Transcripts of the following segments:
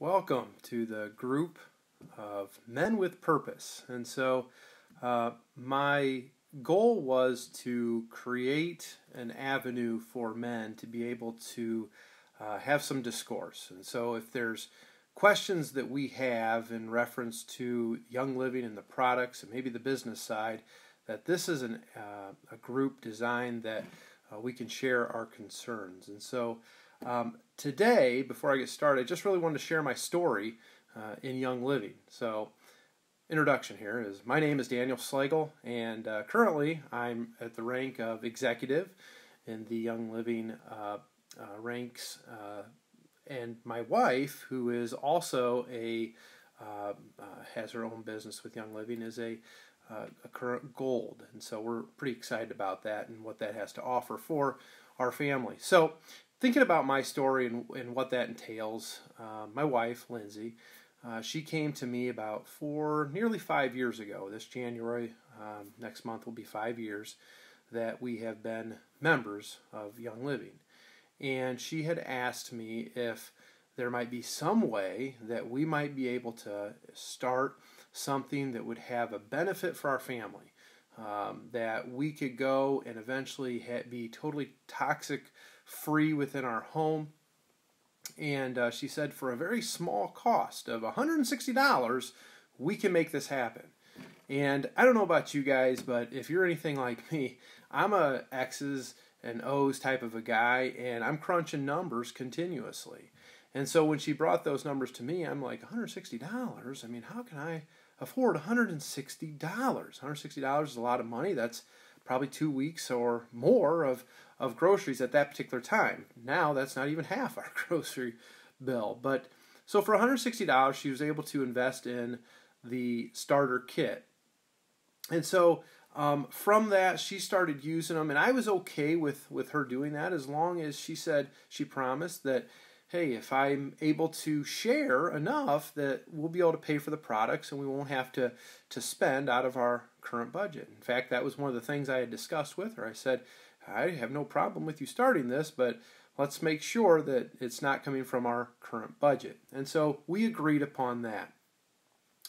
Welcome to the group of Men with Purpose. And so my goal was to create an avenue for men to be able to have some discourse. And so if there's questions that we have in reference to Young Living and the products and maybe the business side, that this is a group designed that we can share our concerns. And so today, before I get started, I just really wanted to share my story in Young Living. So, introduction here is, my name is Daniel Slagle, and currently I'm at the rank of executive in the Young Living ranks, and my wife, who is also has her own business with Young Living, is a current gold, and so we're pretty excited about that and what that has to offer for our family. So, thinking about my story and what that entails, my wife, Lindsay, she came to me about nearly 5 years ago. This January, next month will be 5 years that we have been members of Young Living. And she had asked me if there might be some way that we might be able to start something that would have a benefit for our family, that we could go and eventually be totally toxic free within our home. And she said, for a very small cost of $160, we can make this happen. And I don't know about you guys, but if you're anything like me, I'm a X's and O's type of a guy, and I'm crunching numbers continuously. And so when she brought those numbers to me, I'm like, $160? I mean, how can I afford $160? $160 is a lot of money. That's probably 2 weeks or more of groceries at that particular time. Now that's not even half our grocery bill. But so for $160, she was able to invest in the starter kit. And so from that, she started using them, and I was okay with her doing that, as long as she promised that, hey, if I'm able to share enough, that we'll be able to pay for the products and we won't have to spend out of our current budget. In fact, that was one of the things I had discussed with her. I said, I have no problem with you starting this, but let's make sure that it's not coming from our current budget. And so we agreed upon that.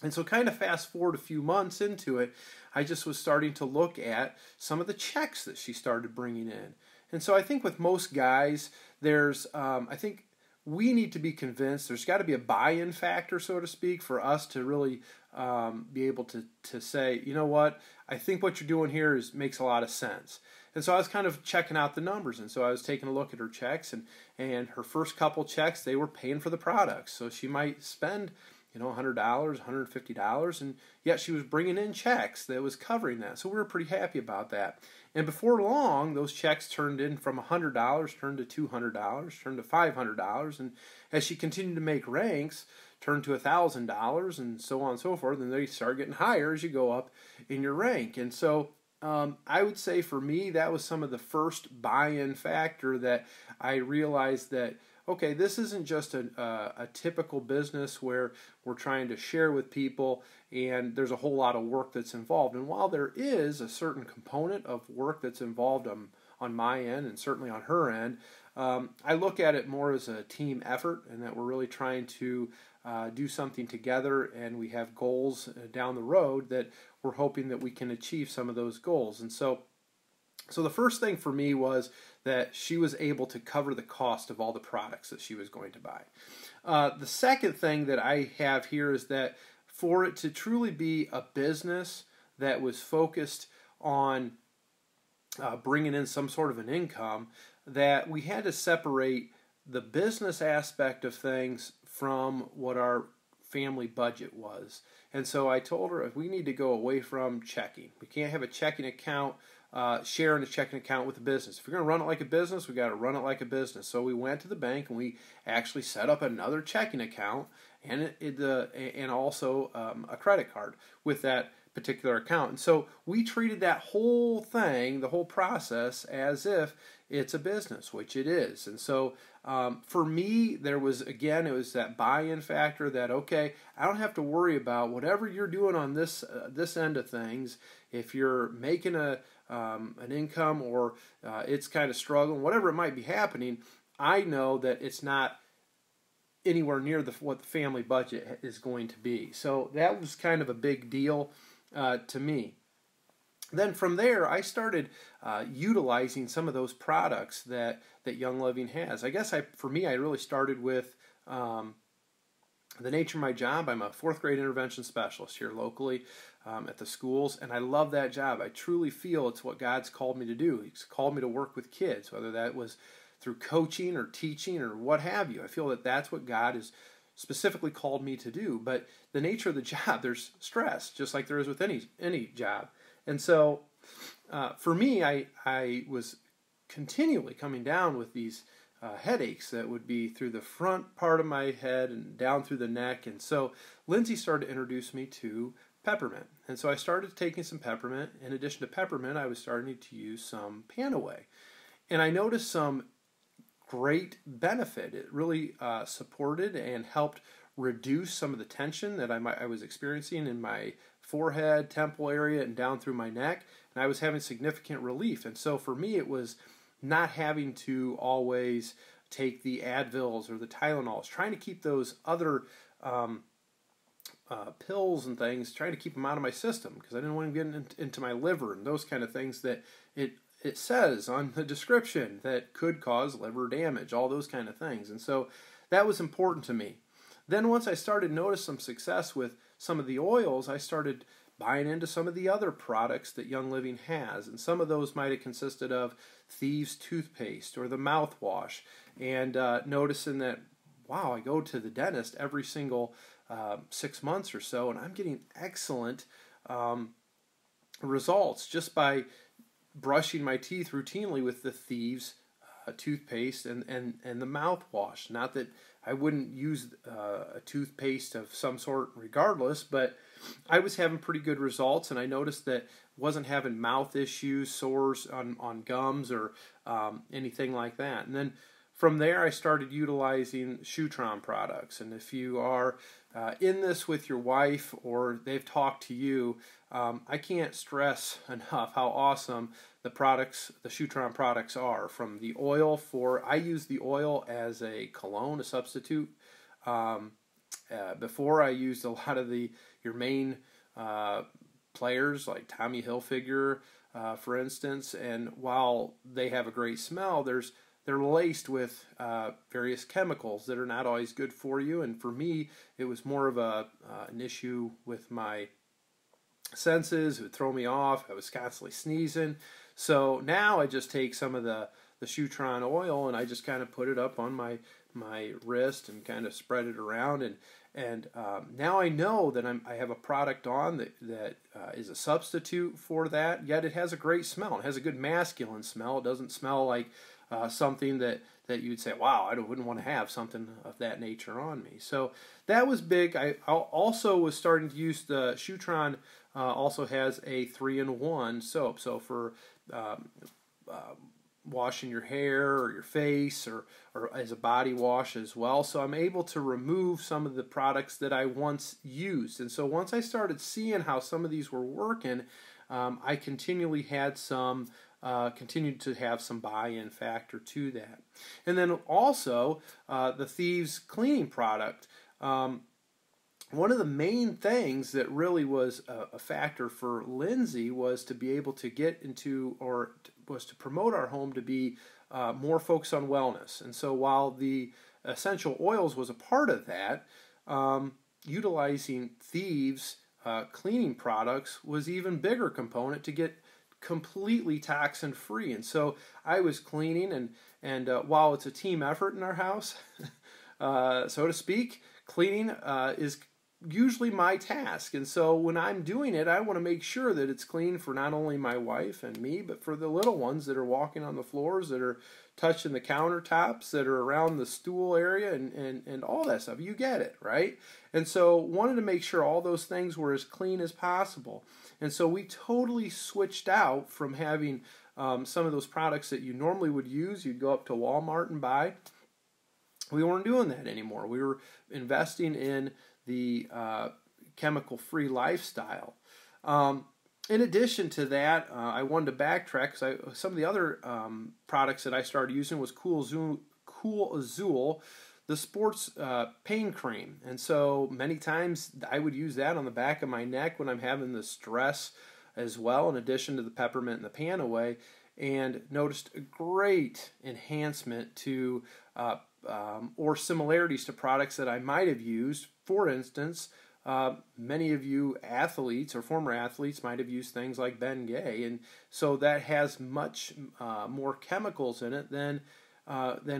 And so kind of fast forward a few months into it, I just was starting to look at some of the checks that she started bringing in. And so I think with most guys, I think we need to be convinced there's got to be a buy-in factor, so to speak, for us to really be able to say, you know what, I think what you're doing here makes a lot of sense. And so I was kind of checking out the numbers, and so I was taking a look at her checks, and her first couple checks, they were paying for the products. So she might spend, $100, $150, and yet she was bringing in checks that was covering that. So we were pretty happy about that. And before long, those checks turned in from $100, turned to $200, turned to $500, and as she continued to make ranks, turned to $1,000, and so on and so forth, and they start getting higher as you go up in your rank. And so I would say for me, that was some of the first buy-in factor that I realized that, okay, this isn't just a typical business where we're trying to share with people and there's a whole lot of work that's involved. And while there is a certain component of work that's involved on my end and certainly on her end, I look at it more as a team effort, and that we're really trying to do something together, and we have goals down the road that we're hoping that we can achieve some of those goals. And so the first thing for me was that she was able to cover the cost of all the products that she was going to buy. The second thing that I have here is that for it to truly be a business that was focused on bringing in some sort of an income, that we had to separate the business aspect of things from what our family budget was. And so I told her, we need to go away from checking. We can't have a checking account, sharing a checking account with a business. If we're going to run it like a business, we got to run it like a business. So we went to the bank and we actually set up another checking account and also a credit card with that particular account. And so we treated that whole thing, the whole process, as if it's a business, which it is. And so for me, it was that buy-in factor that, okay, I don't have to worry about whatever you're doing on this end of things. If you're making an income or it's kind of struggling, whatever it might be happening, I know that it's not anywhere near what the family budget is going to be. So that was kind of a big deal to me. Then from there, I started utilizing some of those products that Young Living has. I guess for me, I really started with the nature of my job. I'm a fourth grade intervention specialist here locally at the schools, and I love that job. I truly feel it's what God's called me to do. He's called me to work with kids, whether that was through coaching or teaching or what have you. I feel that that's what God has specifically called me to do. But the nature of the job, there's stress, just like there is with any job. And so for me, I was continually coming down with these headaches that would be through the front part of my head and down through the neck. And so Lindsay started to introduce me to peppermint. And so I started taking some peppermint. In addition to peppermint, I was starting to use some Panaway. And I noticed some great benefit. It really supported and helped reduce some of the tension that I was experiencing in my forehead, temple area, and down through my neck. And I was having significant relief. And so for me, it was not having to always take the Advils or the Tylenols, trying to keep those other pills and things, trying to keep them out of my system because I didn't want to get into my liver and those kind of things that it says on the description that could cause liver damage, all those kind of things. And so that was important to me. Then once I started to notice some success with some of the oils, I started buying into some of the other products that Young Living has. And some of those might have consisted of Thieves toothpaste or the mouthwash. And noticing that, wow, I go to the dentist every single 6 months or so, and I'm getting excellent results just by brushing my teeth routinely with the Thieves toothpaste and the mouthwash. Not that I wouldn't use a toothpaste of some sort regardless, but I was having pretty good results, and I noticed that wasn't having mouth issues, sores on gums, or anything like that. And then from there, I started utilizing Shutron products. And if you are in this with your wife or they've talked to you, I can't stress enough how awesome the Shutron products are. From the oil I use the oil as a cologne, a substitute. Before I used a lot of your main players like Tommy Hilfiger, for instance, and while they have a great smell, they're laced with various chemicals that are not always good for you. And for me, it was more of an issue with my senses. It would throw me off. I was constantly sneezing. So now I just take some of the Shutron oil and I just kind of put it up on my wrist and kind of spread it around. And now I know that I have a product on that is a substitute for that, yet it has a great smell. It has a good masculine smell. It doesn't smell like something that you'd say, wow, I wouldn't want to have something of that nature on me. So that was big. I also was starting to use the Shutron. Also has a 3-in-1 soap. So for washing your hair or your face or as a body wash as well. So I'm able to remove some of the products that I once used. And so once I started seeing how some of these were working, I continued to have some buy-in factor to that. And then also the Thieves cleaning product. One of the main things that really was a factor for Lindsay was to be able to get into, or was to promote our home to be more focused on wellness. And so while the essential oils was a part of that, utilizing Thieves cleaning products was even bigger component to get completely toxin free. And so I was cleaning, and while it's a team effort in our house, so to speak, cleaning is usually my task. And so when I'm doing it, I want to make sure that it's clean for not only my wife and me, but for the little ones that are walking on the floors, that are touching the countertops, that are around the stool area, and all that stuff. You get it, right? And so wanted to make sure all those things were as clean as possible. And so we totally switched out from having some of those products that you normally would use. You'd go up to Walmart and buy. We weren't doing that anymore. We were investing in the chemical-free lifestyle. In addition to that, I wanted to backtrack because some of the other products that I started using was Cool Azul. the sports pain cream. And so many times I would use that on the back of my neck when I'm having the stress as well, in addition to the peppermint and the Panaway, and noticed a great enhancement to or similarities to products that I might have used. For instance, many of you athletes or former athletes might have used things like Bengay, and so that has much more chemicals in it than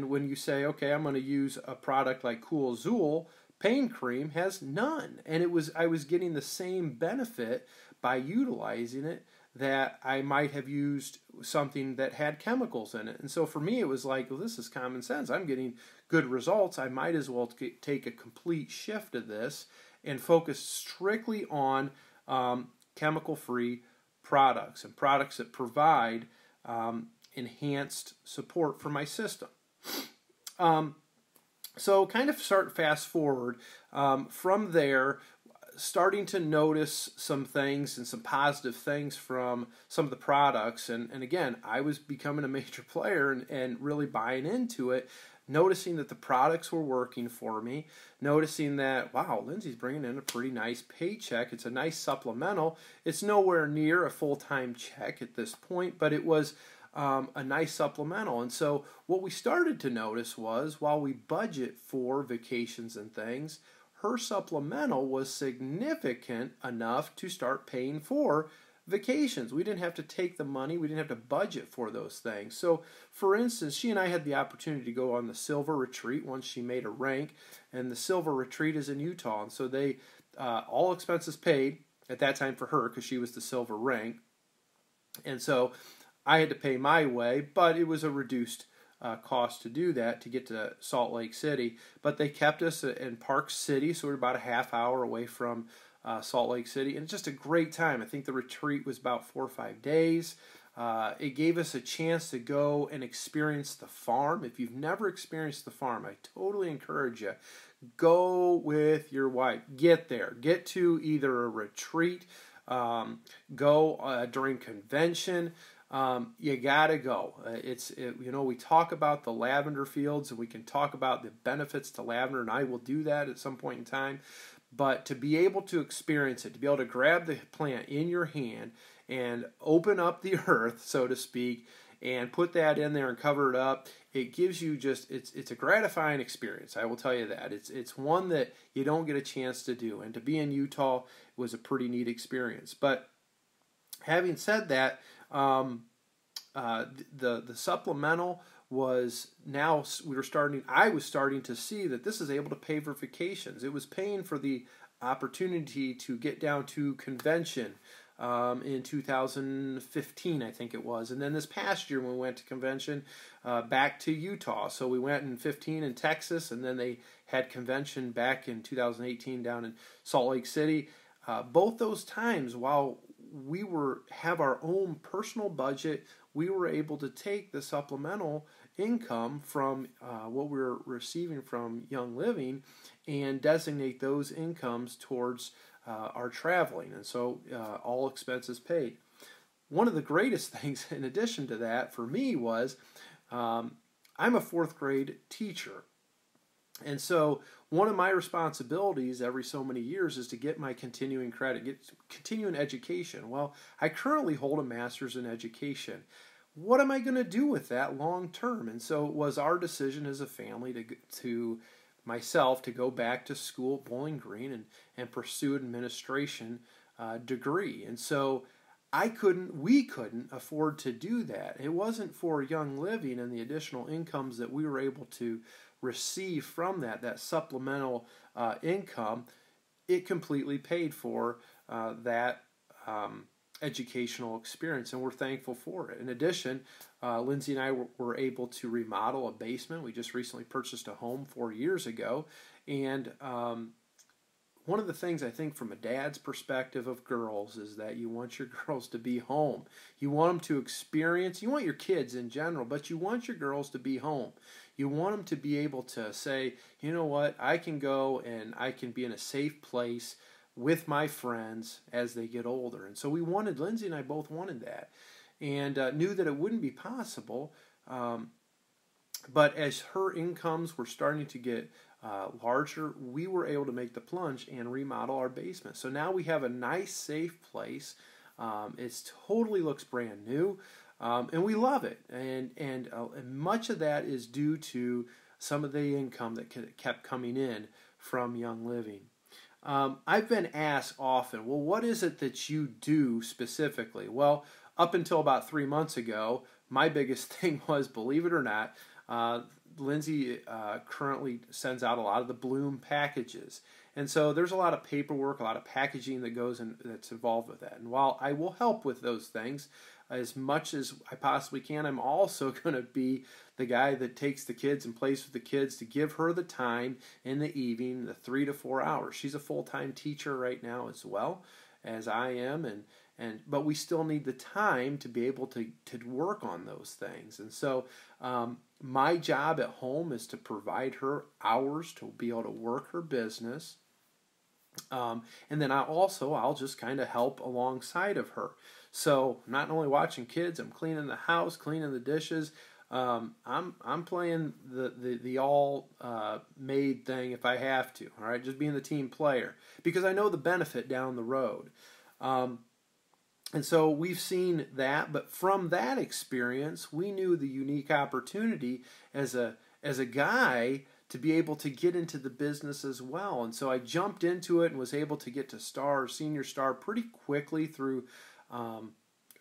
when you say, okay, I'm going to use a product like Cool Azul. Pain cream has none, and I was getting the same benefit by utilizing it that I might have used something that had chemicals in it. And so for me, it was like, well, this is common sense. I'm getting good results. I might as well take a complete shift of this and focus strictly on chemical-free products and products that provide enhanced support for my system. So kind of fast forward from there, starting to notice some things and some positive things from some of the products. And again, I was becoming a major player and really buying into it, noticing that the products were working for me, noticing that, wow, Lindsay's bringing in a pretty nice paycheck. It's a nice supplemental. It's nowhere near a full-time check at this point, but it was a nice supplemental. And so what we started to notice was, while we budget for vacations and things, her supplemental was significant enough to start paying for vacations. We didn't have to take the money. We didn't have to budget for those things. So, for instance, she and I had the opportunity to go on the Silver Retreat once she made a rank, and the Silver Retreat is in Utah. And so they, all expenses paid at that time for her because she was the Silver rank. And so I had to pay my way, but it was a reduced cost to do that, to get to Salt Lake City. But they kept us in Park City, so we were about a half hour away from Salt Lake City, and it's just a great time. I think the retreat was about 4 or 5 days. It gave us a chance to go and experience the farm. If you've never experienced the farm, I totally encourage you. Go with your wife. Get there. Get to either a retreat, go during convention. You gotta go. We talk about the lavender fields, and we can talk about the benefits to lavender, and I will do that at some point in time. But to be able to experience it, to be able to grab the plant in your hand and open up the earth, so to speak, and put that in there and cover it up, it gives you it's a gratifying experience. I will tell you that. It's one that you don't get a chance to do. And to be in Utah was a pretty neat experience. But having said that, the supplemental was now I was starting to see that this is able to pay for vacations. It was paying for the opportunity to get down to convention in 2015, I think it was. And then this past year when we went to convention back to Utah. So we went in 15 in Texas, and then they had convention back in 2018 down in Salt Lake City. Both those times, while we have our own personal budget, we were able to take the supplemental income from what we were receiving from Young Living and designate those incomes towards our traveling. And so all expenses paid. One of the greatest things in addition to that for me was I'm a fourth grade teacher. And so one of my responsibilities every so many years is to get my continuing credit, get continuing education. Well, I currently hold a master's in education. What am I going to do with that long term? And so it was our decision as a family to myself to go back to school at Bowling Green and pursue an administration degree. And so we couldn't afford to do that. It wasn't for Young Living and the additional incomes that we were able to receive from that supplemental income. It completely paid for that educational experience, and we're thankful for it. In addition, Lindsay and I were able to remodel a basement. We just recently purchased a home 4 years ago, and one of the things I think from a dad's perspective of girls is that you want your girls to be home. You want them to experience, you want your kids in general, but you want your girls to be home. You want them to be able to say, you know what, I can go and I can be in a safe place with my friends as they get older. And so Lindsay and I both wanted that, and knew that it wouldn't be possible But as her incomes were starting to get larger, we were able to make the plunge and remodel our basement. So now we have a nice, safe place. It totally looks brand new, and we love it. And much of that is due to some of the income that kept coming in from Young Living. I've been asked often, well, what is it that you do specifically? Well, up until about 3 months ago, my biggest thing was, believe it or not, Lindsay currently sends out a lot of the Bloom packages. And so there's a lot of paperwork, a lot of packaging that goes in that's involved with that. And while I will help with those things as much as I possibly can, I'm also going to be the guy that takes the kids and plays with the kids to give her the time in the evening, the 3 to 4 hours. She's a full-time teacher right now as well as I am, but we still need the time to be able to work on those things. And so my job at home is to provide her hours to be able to work her business. And then I'll just kind of help alongside of her. So I'm not only watching kids, I'm cleaning the house, cleaning the dishes. I'm playing the all made thing if I have to. All right, just being the team player because I know the benefit down the road. And so we've seen that, but from that experience, we knew the unique opportunity as a guy to be able to get into the business as well. And so I jumped into it and was able to get to senior star pretty quickly through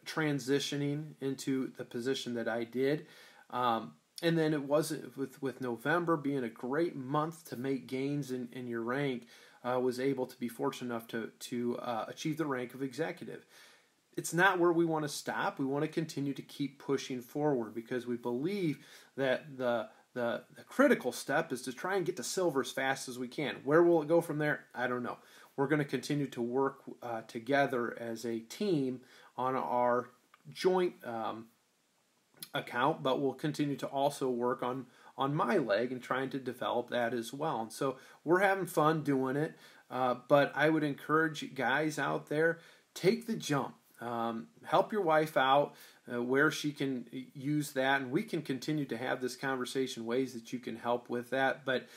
transitioning into the position that I did. And then it wasn't with November being a great month to make gains in your rank, was able to be fortunate enough to achieve the rank of executive. It's not where we want to stop. We want to continue to keep pushing forward because we believe that the critical step is to try and get to silver as fast as we can. Where will it go from there? I don't know. We're going to continue to work together as a team on our joint account, but we'll continue to also work on my leg and trying to develop that as well. And so we're having fun doing it, but I would encourage guys out there, take the jump. Help your wife out where she can use that, and we can continue to have this conversation, ways that you can help with that. But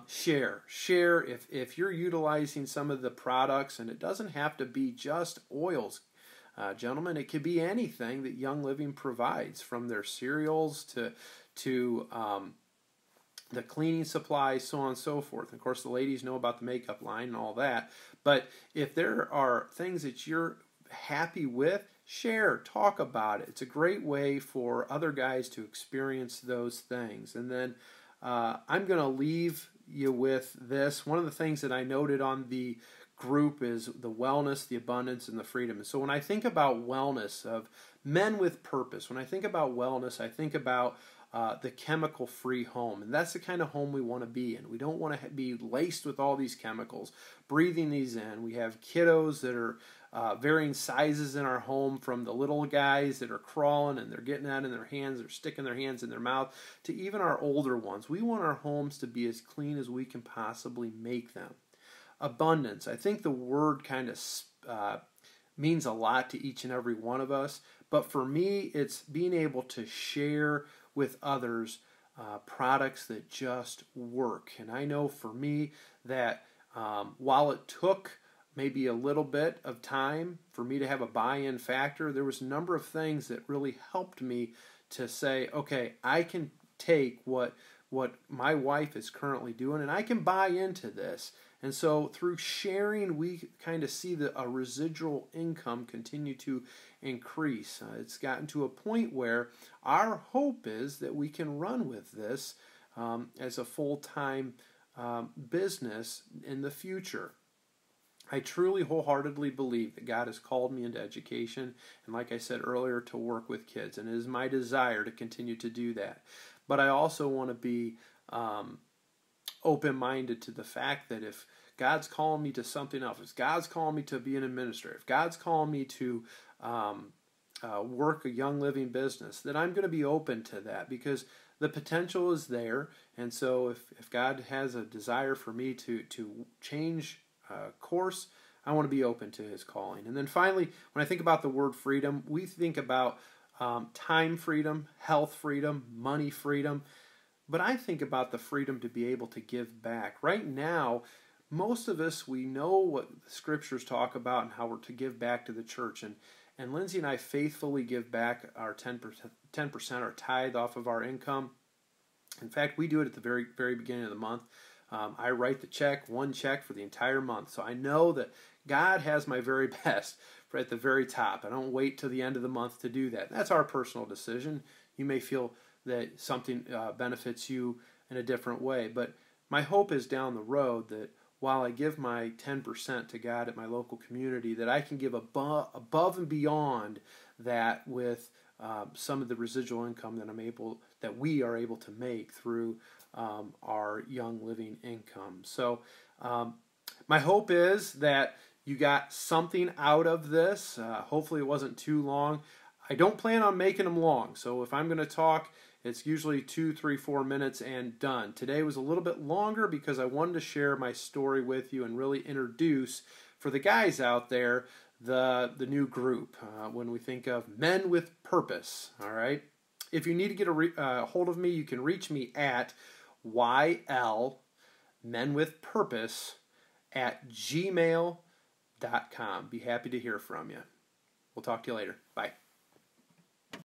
share if you're utilizing some of the products, and it doesn't have to be just oils, gentlemen. It could be anything that Young Living provides, from their cereals to the cleaning supplies, so on and so forth. And of course, the ladies know about the makeup line and all that. But if there are things that you're happy with, share, talk about it. It's a great way for other guys to experience those things. And then I'm going to leave you with this. One of the things that I noted on the group is the wellness, the abundance, and the freedom. And so when I think about wellness of men with purpose, when I think about wellness, I think about the chemical-free home. And that's the kind of home we want to be in. We don't want to be laced with all these chemicals, breathing these in. We have kiddos that are varying sizes in our home, from the little guys that are crawling and they're getting that in their hands, they're sticking their hands in their mouth, to even our older ones. We want our homes to be as clean as we can possibly make them. Abundance. I think the word kind of means a lot to each and every one of us, but for me, it's being able to share with others products that just work. And I know for me that while it took maybe a little bit of time for me to have a buy-in factor, there was a number of things that really helped me to say, okay, I can take what my wife is currently doing and I can buy into this. And so through sharing, we kind of see a residual income continue to increase. It's gotten to a point where our hope is that we can run with this as a full-time business in the future. I truly wholeheartedly believe that God has called me into education, and like I said earlier, to work with kids, and it is my desire to continue to do that. But I also want to be open-minded to the fact that if God's calling me to something else, if God's calling me to be an administrator, if God's calling me to work a Young Living business, then I'm going to be open to that, because the potential is there. And so if God has a desire for me to change course, I want to be open to His calling. And then finally, when I think about the word freedom, we think about time freedom, health freedom, money freedom. but I think about the freedom to be able to give back. Right now, most of us, we know what the scriptures talk about and how we're to give back to the church. And Lindsay and I faithfully give back our 10%, our tithe off of our income. In fact, we do it at the very, very beginning of the month. I write the check, one check for the entire month. So I know that God has my very best for at the very top. I don't wait till the end of the month to do that. That's our personal decision. You may feel that something benefits you in a different way. But my hope is down the road that while I give my 10% to God at my local community, that I can give above and beyond that with some of the residual income that we are able to make through our Young Living income. So my hope is that you got something out of this. Hopefully it wasn't too long. I don't plan on making them long, so if I'm going to talk, it's usually 2, 3, 4 minutes and done. Today was a little bit longer because I wanted to share my story with you and really introduce, for the guys out there, the new group when we think of Men with Purpose. All right. If you need to get a hold of me, you can reach me at ylmenwithpurpose@gmail.com. Be happy to hear from you. We'll talk to you later. Bye.